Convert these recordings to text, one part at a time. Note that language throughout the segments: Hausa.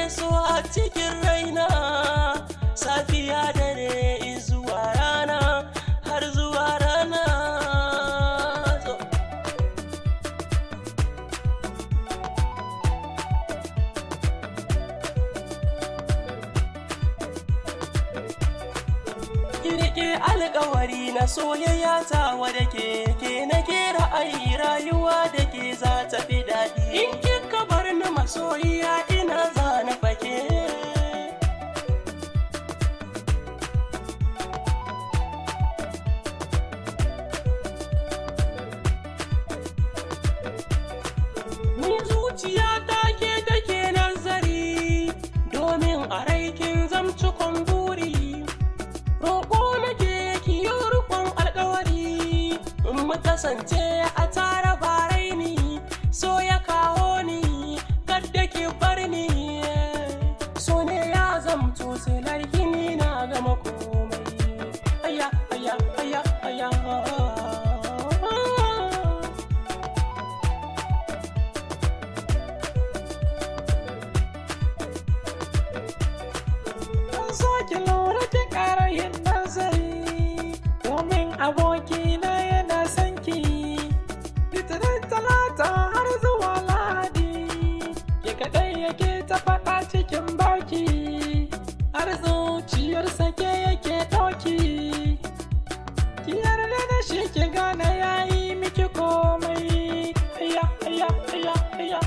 nake so a cikin raina, safiya dare zuwa rana, har zuwa rana. Kirke alƙawari na soyayya ta wadda ke nake ra'ayi, rayuwa da ke za ta fi daɗi. In kika bar ni masoyiya ina za na fake. Ni zuciya ta ke take nazari, domin a raikin zamcikon buri. Roƙo nake ki yi rukun alƙawari, in mu kasance a tare ba raini, so ya kawo ni kadda ki bar ni. So ne ya zamto silar gini na gama komai. Aya aya aya aya. So ki lura ki ƙara yin nazari, domin abokina yana son ki. Litinin Talata har zuwa Lahadi, ke kaɗai yake ta faɗa cikin baki, har zuciyarsa ke yake ɗauki. Ki yarda da shi ki gane yayi miki komai. Aya aya aya aya.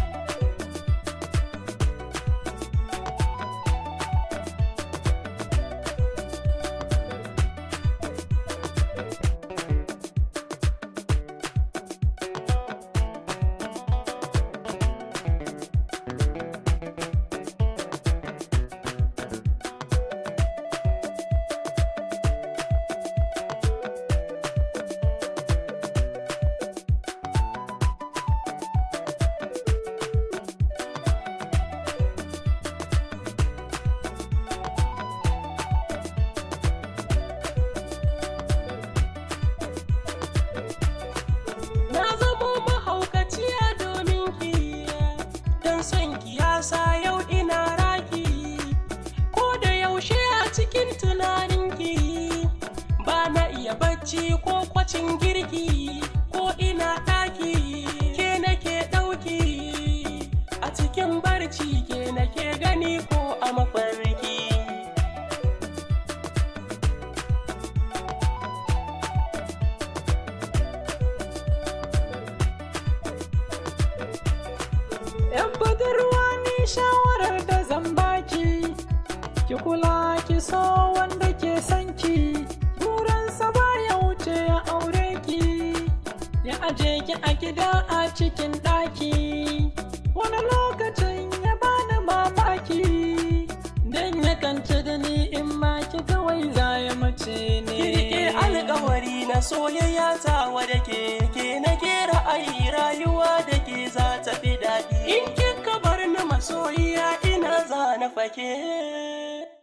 Son kiyasa yau ina raki, ko da yaushe a cikin tunaninki, ba na iya bacci ko kwacin girki, ko ina ɗaki ke nake ɗauki, a cikin barci ke nake gani ko a mafarki. Yan budurwa ni shawarar da zan baki, ki kula ki so wanda ke son ki, burinsa ba ya wuce ya aure ki, ya aje ki a gida a cikin ɗaki, wani lokacin ya bani mamaki, dan yakan ci da ni in ma ki kawai za ya mace ne. Kirke alƙawari na soyayya ta wadda ke nake ra'ayi, rayuwa da ke za ta fi daɗi. In kika bar ni masoyiya ina za na fake.